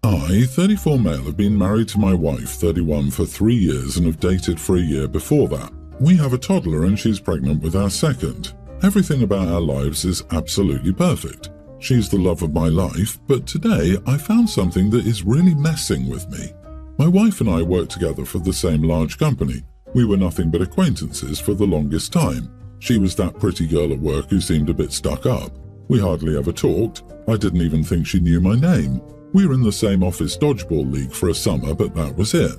I, 34 male, have been married to my wife, 31, for 3 years and have dated for a year before that. We have a toddler and she's pregnant with our second. Everything about our lives is absolutely perfect. She's the love of my life, but today I found something that is really messing with me. My wife and I worked together for the same large company. We were nothing but acquaintances for the longest time. She was that pretty girl at work who seemed a bit stuck up. We hardly ever talked. I didn't even think she knew my name. We were in the same office dodgeball league for a summer, but that was it.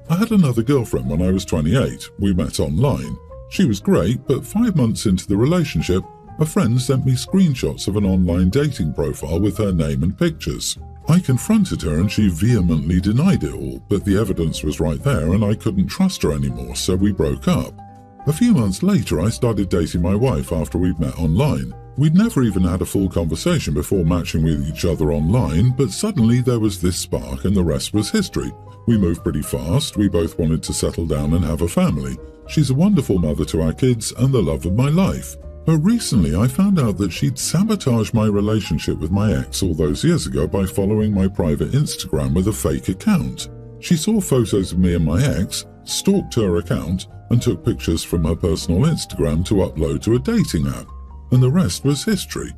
I had another girlfriend when I was 28. We met online. She was great, but 5 months into the relationship, a friend sent me screenshots of an online dating profile with her name and pictures. I confronted her and she vehemently denied it all, but the evidence was right there and I couldn't trust her anymore, so we broke up. A few months later, I started dating my wife after we'd met online. We'd never even had a full conversation before matching with each other online, but suddenly there was this spark and the rest was history. We moved pretty fast, we both wanted to settle down and have a family. She's a wonderful mother to our kids and the love of my life. But recently I found out that she'd sabotaged my relationship with my ex all those years ago by following my private Instagram with a fake account. She saw photos of me and my ex, stalked her account, and took pictures from her personal Instagram to upload to a dating app. And the rest was history.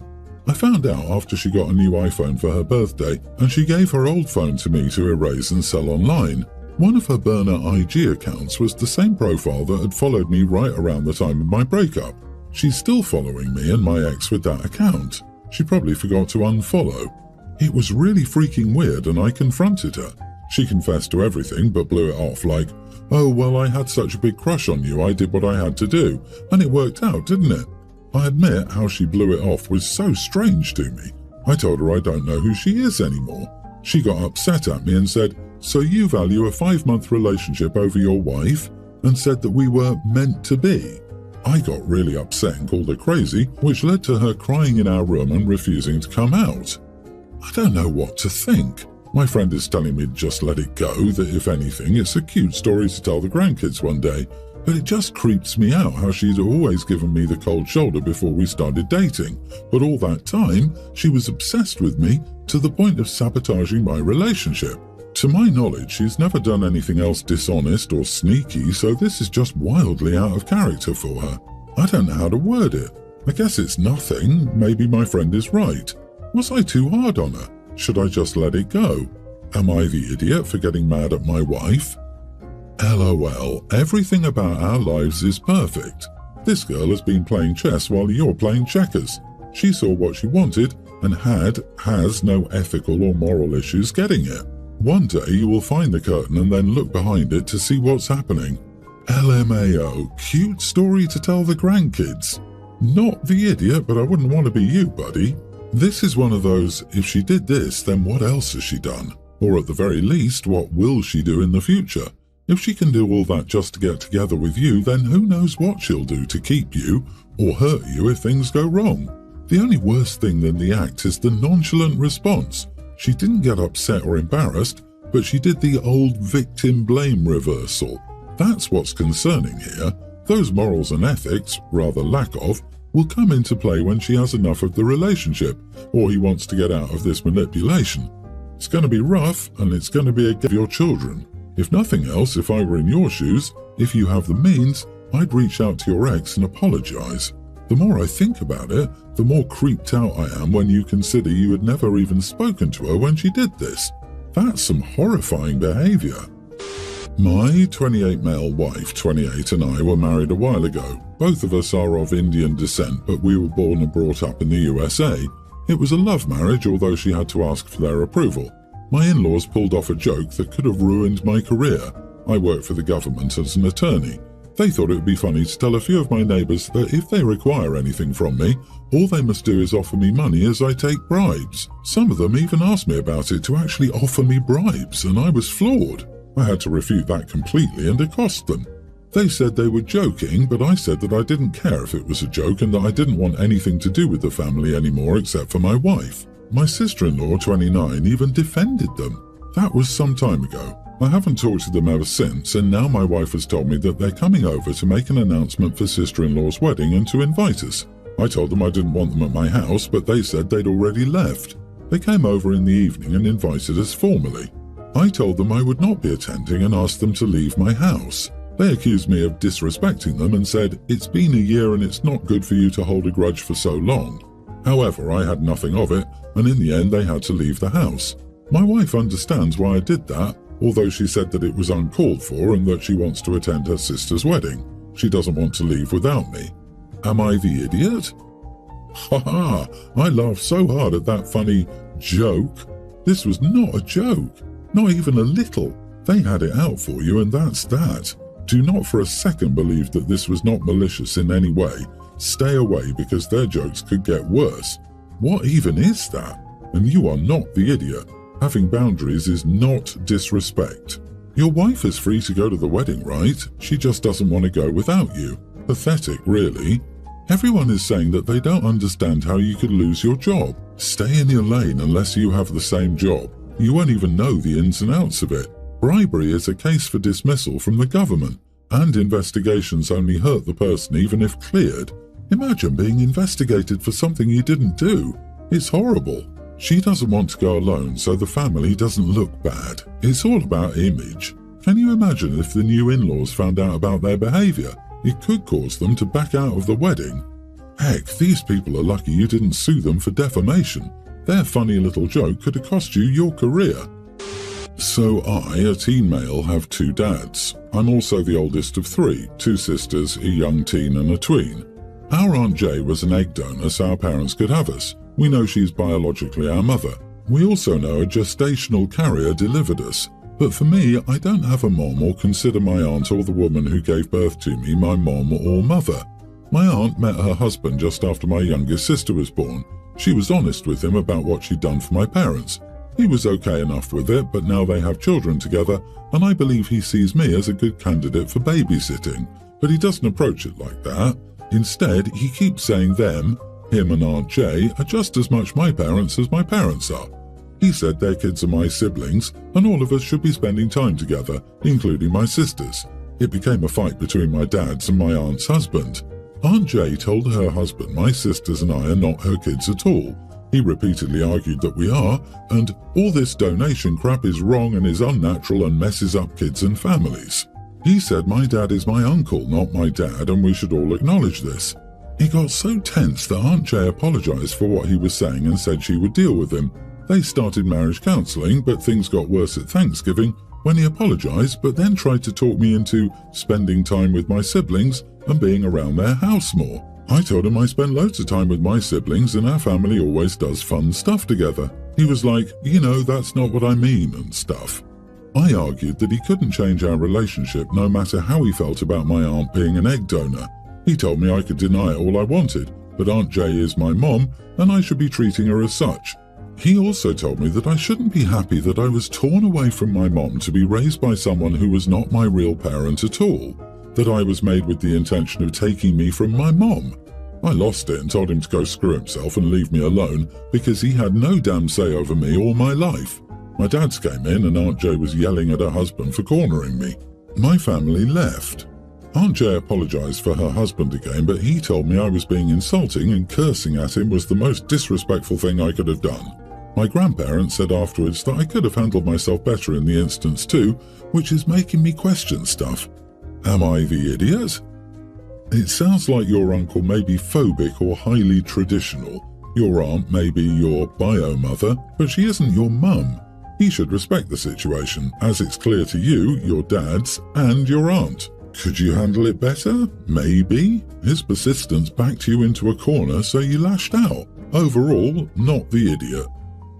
I found out after she got a new iPhone for her birthday, and she gave her old phone to me to erase and sell online. One of her burner IG accounts was the same profile that had followed me right around the time of my breakup. She's still following me and my ex with that account. She probably forgot to unfollow. It was really freaking weird and I confronted her. She confessed to everything but blew it off like, "Oh, well, I had such a big crush on you, I did what I had to do, and it worked out, didn't it?" I admit how she blew it off was so strange to me. I told her I don't know who she is anymore. She got upset at me and said, "So you value a 5-month relationship over your wife?" and said that we were meant to be. I got really upset and called her crazy, which led to her crying in our room and refusing to come out. I don't know what to think. My friend is telling me to just let it go, that if anything, it's a cute story to tell the grandkids one day. But it just creeps me out how she'd always given me the cold shoulder before we started dating. But all that time, she was obsessed with me to the point of sabotaging my relationship. To my knowledge, she's never done anything else dishonest or sneaky, so this is just wildly out of character for her. I don't know how to word it. I guess it's nothing. Maybe my friend is right. Was I too hard on her? Should I just let it go? Am I the idiot for getting mad at my wife? LOL, everything about our lives is perfect. This girl has been playing chess while you're playing checkers. She saw what she wanted and has no ethical or moral issues getting it. One day you will find the curtain and then look behind it to see what's happening. LMAO, cute story to tell the grandkids. Not the idiot, but I wouldn't want to be you, buddy. This is one of those, if she did this, then what else has she done? Or at the very least, what will she do in the future? If she can do all that just to get together with you, then who knows what she'll do to keep you or hurt you if things go wrong. The only worse thing than the act is the nonchalant response. She didn't get upset or embarrassed, but she did the old victim blame reversal. That's what's concerning here. Those morals and ethics, rather lack of, will come into play when she has enough of the relationship, or he wants to get out of this manipulation. It's going to be rough, and it's going to be a gift for your children. If nothing else, if I were in your shoes, if you have the means, I'd reach out to your ex and apologize. The more I think about it, the more creeped out I am when you consider you had never even spoken to her when she did this. That's some horrifying behavior. My 28 male wife, 28, and I were married a while ago. Both of us are of Indian descent, but we were born and brought up in the USA. It was a love marriage, although she had to ask for their approval. My in-laws pulled off a joke that could have ruined my career. I work for the government as an attorney. They thought it would be funny to tell a few of my neighbours that if they require anything from me, all they must do is offer me money as I take bribes. Some of them even asked me about it to actually offer me bribes, and I was floored. I had to refute that completely and accost them. They said they were joking, but I said that I didn't care if it was a joke and that I didn't want anything to do with the family anymore except for my wife. My sister-in-law, 29, even defended them. That was some time ago. I haven't talked to them ever since, and now my wife has told me that they're coming over to make an announcement for sister-in-law's wedding and to invite us. I told them I didn't want them at my house, but they said they'd already left. They came over in the evening and invited us formally. I told them I would not be attending and asked them to leave my house. They accused me of disrespecting them and said, "It's been a year and it's not good for you to hold a grudge for so long." However, I had nothing of it, and in the end they had to leave the house. My wife understands why I did that, although she said that it was uncalled for and that she wants to attend her sister's wedding. She doesn't want to leave without me. Am I the idiot? Ha ha! I laughed so hard at that funny joke. This was not a joke. Not even a little. They had it out for you and that's that. Do not for a second believe that this was not malicious in any way. Stay away because their jokes could get worse. What even is that? And you are not the idiot. Having boundaries is not disrespect. Your wife is free to go to the wedding, right? She just doesn't want to go without you. Pathetic, really. Everyone is saying that they don't understand how you could lose your job. Stay in your lane unless you have the same job. You won't even know the ins and outs of it. Bribery is a case for dismissal from the government, and investigations only hurt the person even if cleared. Imagine being investigated for something you didn't do. It's horrible. She doesn't want to go alone, so the family doesn't look bad. It's all about image. Can you imagine if the new in-laws found out about their behavior? It could cause them to back out of the wedding. Heck, these people are lucky you didn't sue them for defamation. Their funny little joke could have cost you your career. So I, a teen male, have 2 dads. I'm also the oldest of 3, 2 sisters, a young teen and a tween. Our Aunt Jay was an egg donor so our parents could have us. We know she's biologically our mother. We also know a gestational carrier delivered us. But for me, I don't have a mom or consider my aunt or the woman who gave birth to me my mom or mother. My aunt met her husband just after my youngest sister was born. She was honest with him about what she'd done for my parents. He was okay enough with it, but now they have children together, and I believe he sees me as a good candidate for babysitting. But he doesn't approach it like that. Instead, he keeps saying them, him and Aunt Jay, are just as much my parents as my parents are. He said their kids are my siblings, and all of us should be spending time together, including my sisters. It became a fight between my dad's and my aunt's husband. Aunt Jay told her husband my sisters and I are not her kids at all. He repeatedly argued that we are, and all this donation crap is wrong and is unnatural and messes up kids and families. He said my dad is my uncle, not my dad, and we should all acknowledge this. He got so tense that Aunt Jay apologized for what he was saying and said she would deal with him. They started marriage counseling, but things got worse at Thanksgiving when he apologized but then tried to talk me into spending time with my siblings and being around their house more. I told him I spend loads of time with my siblings and our family always does fun stuff together. He was like, you know, that's not what I mean and stuff. I argued that he couldn't change our relationship no matter how he felt about my aunt being an egg donor. He told me I could deny it all I wanted, but Aunt Jay is my mom and I should be treating her as such. He also told me that I shouldn't be happy that I was torn away from my mom to be raised by someone who was not my real parent at all, that I was made with the intention of taking me from my mom. I lost it and told him to go screw himself and leave me alone because he had no damn say over me all my life. My dads came in and Aunt Jay was yelling at her husband for cornering me. My family left. Aunt Jay apologized for her husband again, but he told me I was being insulting and cursing at him was the most disrespectful thing I could have done. My grandparents said afterwards that I could have handled myself better in the instance too, which is making me question stuff. Am I the idiot? It sounds like your uncle may be phobic or highly traditional. Your aunt may be your bio-mother, but she isn't your mum. He should respect the situation, as it's clear to you, your dads, and your aunt. Could you handle it better? Maybe. His persistence backed you into a corner, so you lashed out. Overall, not the idiot.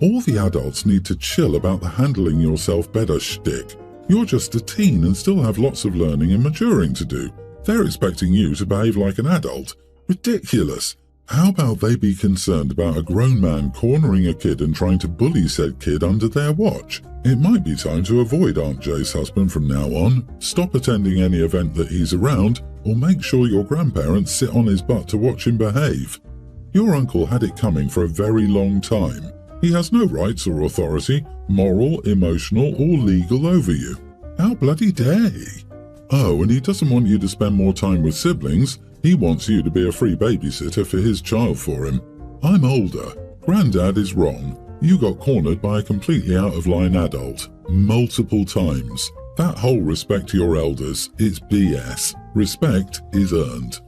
All the adults need to chill about the handling yourself better shtick. You're just a teen and still have lots of learning and maturing to do. They're expecting you to behave like an adult. Ridiculous. How about they be concerned about a grown man cornering a kid and trying to bully said kid under their watch? It might be time to avoid Aunt Jay's husband from now on, stop attending any event that he's around, or make sure your grandparents sit on his butt to watch him behave. Your uncle had it coming for a very long time. He has no rights or authority, moral, emotional, or legal over you. How bloody dare he? Oh, and he doesn't want you to spend more time with siblings. He wants you to be a free babysitter for his child for him. I'm older. Granddad is wrong. You got cornered by a completely out-of-line adult, multiple times. That whole respect to your elders, it's BS. Respect is earned.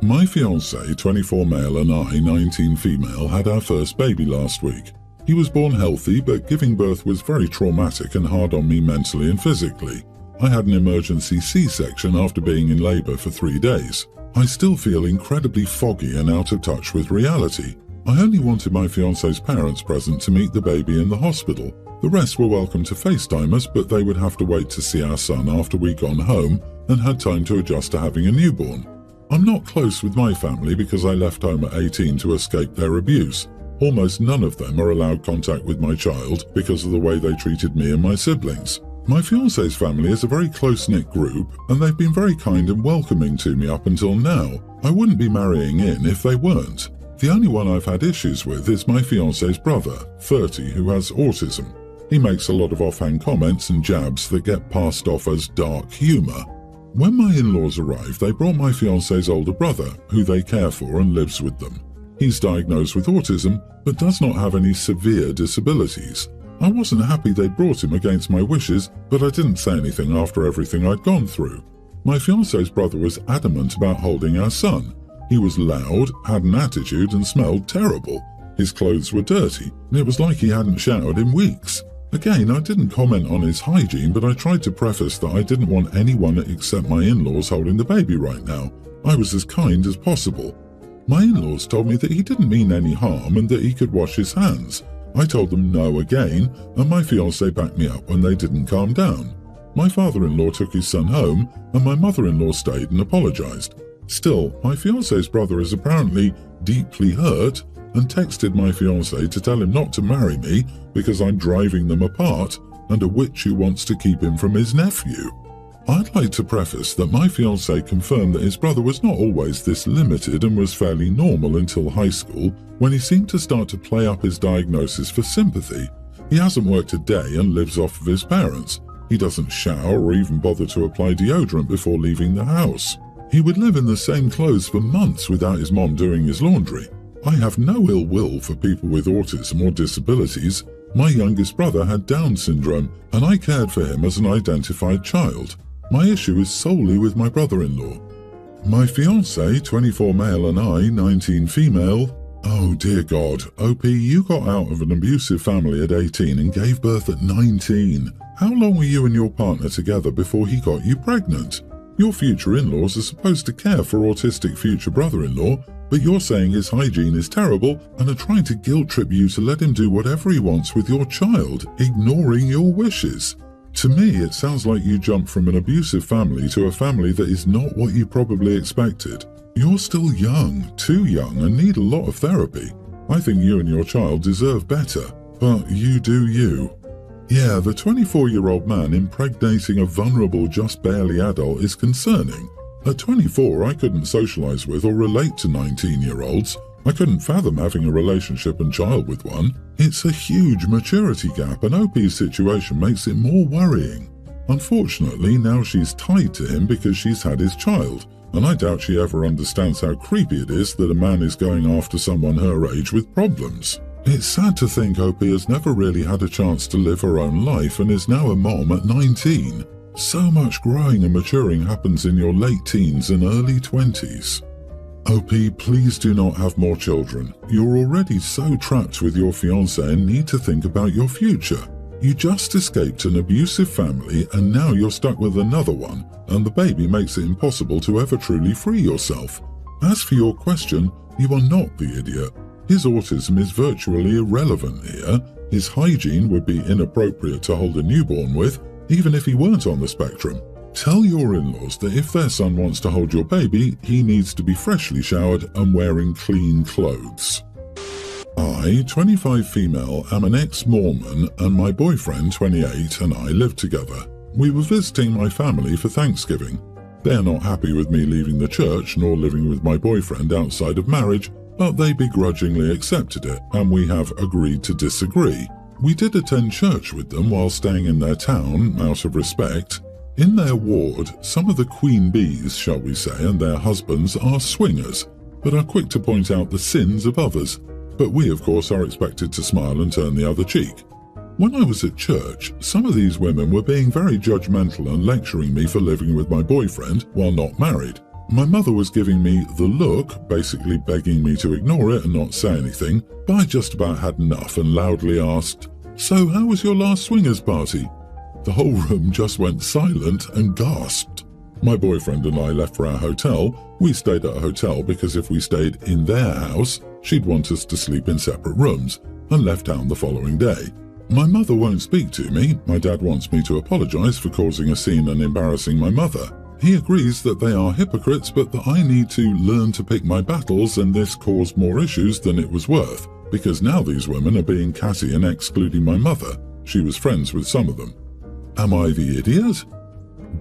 My fiancé, 24 male, and I, 19 female, had our first baby last week. He was born healthy, but giving birth was very traumatic and hard on me mentally and physically. I had an emergency C-section after being in labour for 3 days. I still feel incredibly foggy and out of touch with reality. I only wanted my fiancé's parents present to meet the baby in the hospital. The rest were welcome to FaceTime us, but they would have to wait to see our son after we'd gone home and had time to adjust to having a newborn. I'm not close with my family because I left home at 18 to escape their abuse. Almost none of them are allowed contact with my child because of the way they treated me and my siblings. My fiancé's family is a very close-knit group, and they've been very kind and welcoming to me up until now. I wouldn't be marrying in if they weren't. The only one I've had issues with is my fiancé's brother, 30, who has autism. He makes a lot of offhand comments and jabs that get passed off as dark humour. When my in-laws arrived, they brought my fiancé's older brother, who they care for and lives with them. He's diagnosed with autism, but does not have any severe disabilities. I wasn't happy they brought him against my wishes, but I didn't say anything after everything I'd gone through. My fiancé's brother was adamant about holding our son. He was loud, had an attitude, and smelled terrible. His clothes were dirty, and it was like he hadn't showered in weeks. Again, I didn't comment on his hygiene, but I tried to preface that I didn't want anyone except my in-laws holding the baby right now. I was as kind as possible. My in-laws told me that he didn't mean any harm and that he could wash his hands. I told them no again, and my fiancé backed me up when they didn't calm down. My father-in-law took his son home, and my mother-in-law stayed and apologized. Still, my fiancé's brother is apparently deeply hurt and texted my fiancé to tell him not to marry me because I'm driving them apart and a witch who wants to keep him from his nephew. I'd like to preface that my fiancé confirmed that his brother was not always this limited and was fairly normal until high school, when he seemed to start to play up his diagnosis for sympathy. He hasn't worked a day and lives off of his parents. He doesn't shower or even bother to apply deodorant before leaving the house. He would live in the same clothes for months without his mom doing his laundry. I have no ill will for people with autism or disabilities. My youngest brother had Down syndrome, and I cared for him as an identified child. My issue is solely with my brother-in-law. My fiancé, 24 male, and I, 19 female. Oh dear God, OP, you got out of an abusive family at 18 and gave birth at 19. How long were you and your partner together before he got you pregnant? Your future in-laws are supposed to care for autistic future brother-in-law, but you're saying his hygiene is terrible and are trying to guilt-trip you to let him do whatever he wants with your child, ignoring your wishes. To me, it sounds like you jumped from an abusive family to a family that is not what you probably expected. You're still young, too young, and need a lot of therapy. I think you and your child deserve better, but you do you. Yeah, the 24-year-old man impregnating a vulnerable, just barely adult is concerning. At 24, I couldn't socialize with or relate to 19-year-olds. I couldn't fathom having a relationship and child with one. It's a huge maturity gap, and OP's situation makes it more worrying. Unfortunately, now she's tied to him because she's had his child, and I doubt she ever understands how creepy it is that a man is going after someone her age with problems. It's sad to think OP has never really had a chance to live her own life and is now a mom at 19. So much growing and maturing happens in your late teens and early 20s. OP, please do not have more children. You're already so trapped with your fiancé and need to think about your future. You just escaped an abusive family and now you're stuck with another one, and the baby makes it impossible to ever truly free yourself. As for your question, you are not the idiot. His autism is virtually irrelevant here. His hygiene would be inappropriate to hold a newborn with, even if he weren't on the spectrum. Tell your in-laws that if their son wants to hold your baby, he needs to be freshly showered and wearing clean clothes. I, 25 female, am an ex-Mormon, and my boyfriend, 28, and I live together. We were visiting my family for Thanksgiving. They're not happy with me leaving the church nor living with my boyfriend outside of marriage, but they begrudgingly accepted it, and we have agreed to disagree. We did attend church with them while staying in their town, out of respect. In their ward, some of the queen bees, shall we say, and their husbands are swingers, but are quick to point out the sins of others. but we of course are expected to smile and turn the other cheek. When I was at church, some of these women were being very judgmental and lecturing me for living with my boyfriend while not married. My mother was giving me the look, basically begging me to ignore it and not say anything, but I just about had enough and loudly asked, "So how was your last swingers party?" The whole room just went silent and gasped. My boyfriend and I left for our hotel. We stayed at a hotel because if we stayed in their house, she'd want us to sleep in separate rooms, and left town the following day. My mother won't speak to me. My dad wants me to apologize for causing a scene and embarrassing my mother. He agrees that they are hypocrites, but that I need to learn to pick my battles, and this caused more issues than it was worth, because now these women are being catty and excluding my mother. She was friends with some of them. Am I the idiot?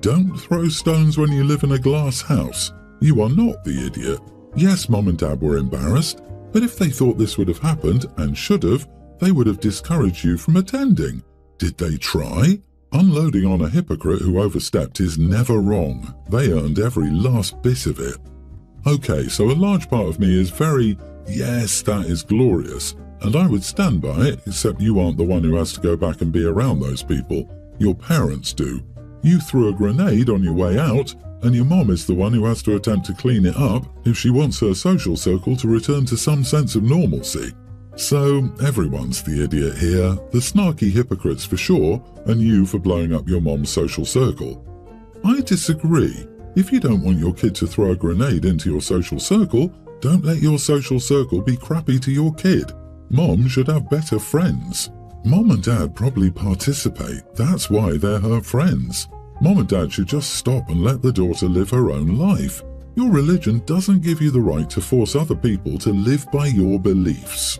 Don't throw stones when you live in a glass house. You are not the idiot. Yes, Mom and Dad were embarrassed, but if they thought this would have happened, and should have, they would have discouraged you from attending. Did they try? Unloading on a hypocrite who overstepped is never wrong. They earned every last bit of it. Okay, so a large part of me is very, yes, that is glorious, and I would stand by it, except you aren't the one who has to go back and be around those people. Your parents do. You threw a grenade on your way out, and your mom is the one who has to attempt to clean it up if she wants her social circle to return to some sense of normalcy. So everyone's the idiot here, the snarky hypocrites for sure, and you for blowing up your mom's social circle. I disagree. If you don't want your kid to throw a grenade into your social circle, don't let your social circle be crappy to your kid. Mom should have better friends. Mom and Dad probably participate, that's why they're her friends. Mom and Dad should just stop and let the daughter live her own life. Your religion doesn't give you the right to force other people to live by your beliefs.